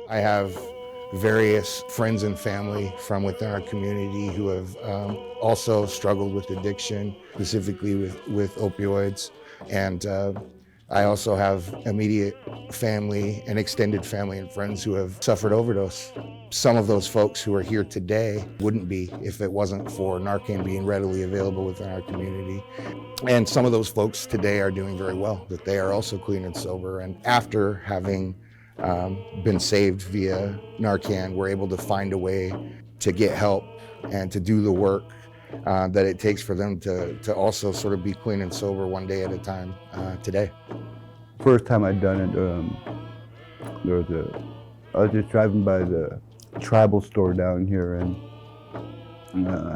I have various friends and family from within our community who have also struggled with addiction, specifically with opioids. And I also have immediate family and extended family and friends who have suffered overdose. Some of those folks who are here today wouldn't be if it wasn't for Narcan being readily available within our community. And some of those folks today are doing very well, that they are also clean and sober. And after having been saved via Narcan, we're able to find a way to get help and to do the work that it takes for them to also sort of be clean and sober one day at a time today. First time I'd done it, I was just driving by the tribal store down here, and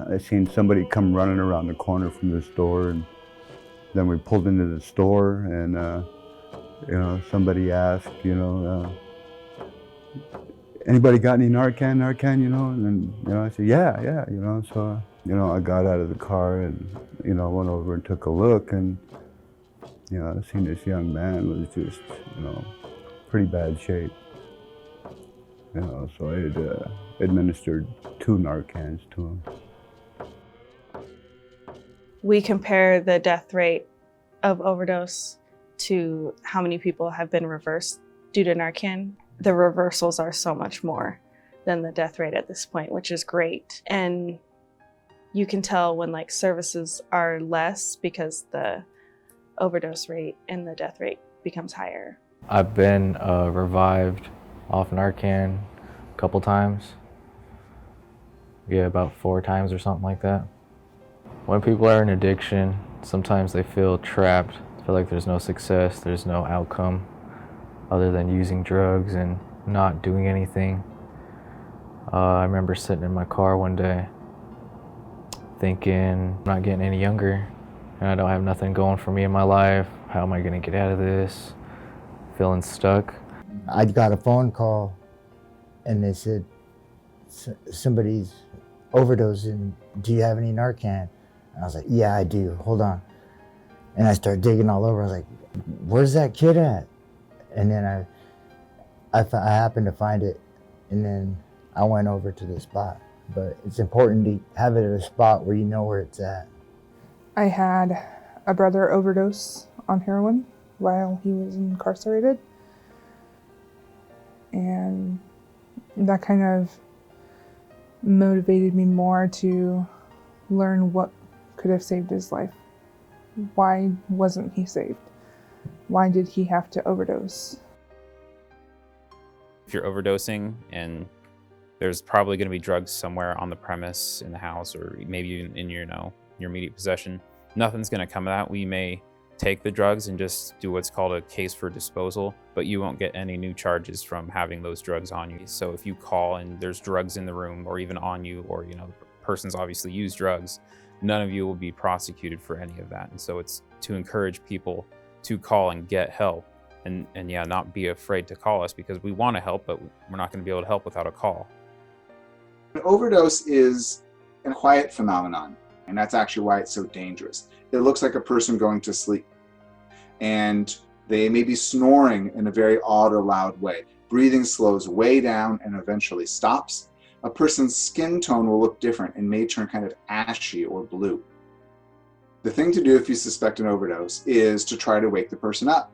I seen somebody come running around the corner from the store, and then we pulled into the store, and somebody asked, anybody got any Narcan, and I said, yeah, so, I got out of the car and, went over and took a look, and, I seen this young man was just, pretty bad shape. So I had administered 2 Narcans to him. We compare the death rate of overdose to how many people have been reversed due to Narcan. The reversals are so much more than the death rate at this point, which is great. And you can tell when services are less because the overdose rate and the death rate becomes higher. I've been revived off Narcan a couple times. Yeah, about 4 times or something like that. When people are in addiction, sometimes they feel trapped, feel like there's no success, there's no outcome other than using drugs and not doing anything. I remember sitting in my car one day thinking, I'm not getting any younger, and I don't have nothing going for me in my life. How am I gonna get out of this? Feeling stuck. I got a phone call and they said, somebody's overdosing, do you have any Narcan? And I was like, yeah, I do, hold on. And I started digging all over. I was like, where's that kid at? And then I happened to find it, and then I went over to the spot. But it's important to have it at a spot where you know where it's at. I had a brother overdose on heroin while he was incarcerated. And that kind of motivated me more to learn what could have saved his life. Why wasn't he saved? Why did he have to overdose? If you're overdosing and there's probably going to be drugs somewhere on the premise, in the house, or maybe in your immediate possession, nothing's going to come of that. We may take the drugs and just do what's called a case for disposal, but you won't get any new charges from having those drugs on you. So if you call and there's drugs in the room or even on you, or the person's obviously used drugs, none of you will be prosecuted for any of that. And so it's to encourage people to call and get help, and not be afraid to call us, because we want to help, but we're not going to be able to help without a call. An overdose is a quiet phenomenon, and that's actually why it's so dangerous. It looks like a person going to sleep, and they may be snoring in a very odd or loud way. Breathing slows way down and eventually stops. A person's skin tone will look different and may turn kind of ashy or blue. The thing to do if you suspect an overdose is to try to wake the person up.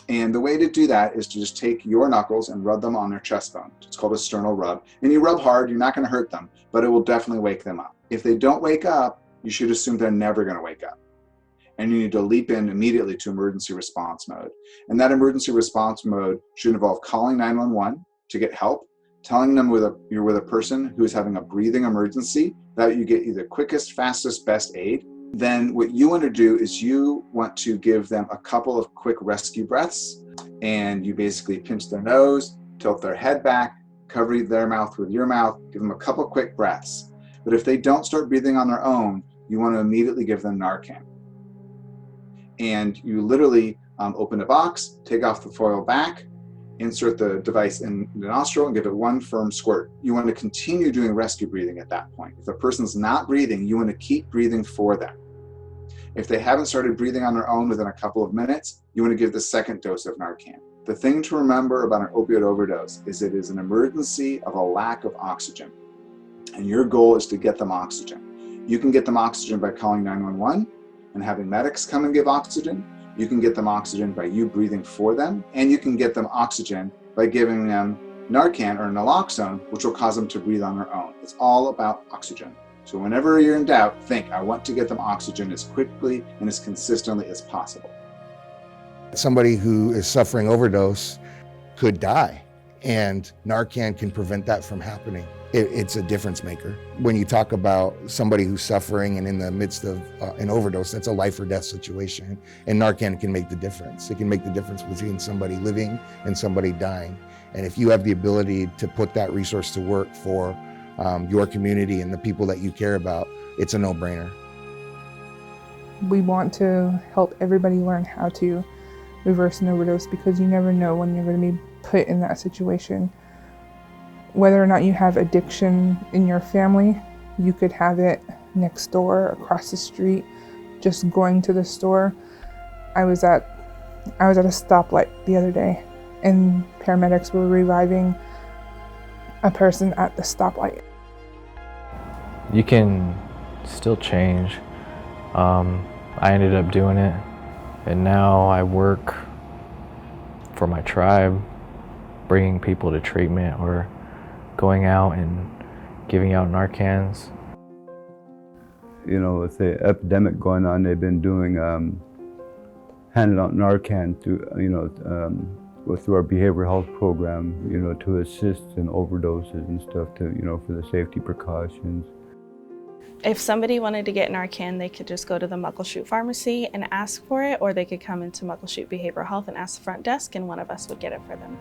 And the way to do that is to just take your knuckles and rub them on their chest bone. It's called a sternal rub. And you rub hard, you're not going to hurt them, but it will definitely wake them up. If they don't wake up, you should assume they're never going to wake up. And you need to leap in immediately to emergency response mode. And that emergency response mode should involve calling 911 to get help, telling them you're with a person who is having a breathing emergency, that you get you the quickest, fastest, best aid. Then what you want to do is you want to give them a couple of quick rescue breaths, and you basically pinch their nose, tilt their head back, cover their mouth with your mouth, give them a couple quick breaths. But if they don't start breathing on their own, you want to immediately give them Narcan. And you literally open a box, take off the foil back, insert the device in the nostril and give it one firm squirt. You want to continue doing rescue breathing at that point. If the person's not breathing, you want to keep breathing for them. If they haven't started breathing on their own within a couple of minutes, you want to give the second dose of Narcan. The thing to remember about an opioid overdose is it is an emergency of a lack of oxygen. And your goal is to get them oxygen. You can get them oxygen by calling 911 and having medics come and give oxygen. You can get them oxygen by you breathing for them. And you can get them oxygen by giving them Narcan or naloxone, which will cause them to breathe on their own. It's all about oxygen. So whenever you're in doubt, think, I want to get them oxygen as quickly and as consistently as possible. Somebody who is suffering overdose could die, and Narcan can prevent that from happening. It's a difference maker. When you talk about somebody who's suffering and in the midst of an overdose, that's a life or death situation, and Narcan can make the difference. It can make the difference between somebody living and somebody dying. And if you have the ability to put that resource to work for your community and the people that you care about, it's a no-brainer. We want to help everybody learn how to reverse an overdose, because you never know when you're going to be put in that situation. Whether or not you have addiction in your family, you could have it next door, across the street, just going to the store. I was at a stoplight the other day, and paramedics were reviving a person at the stoplight. You can still change. I ended up doing it, and now I work for my tribe, bringing people to treatment or going out and giving out Narcans. You know, with the epidemic going on, they've been doing, handing out Narcan through, through our behavioral health program, to assist in overdoses and stuff, for the safety precautions. If somebody wanted to get Narcan, they could just go to the Muckleshoot pharmacy and ask for it, or they could come into Muckleshoot Behavioral Health and ask the front desk, and one of us would get it for them.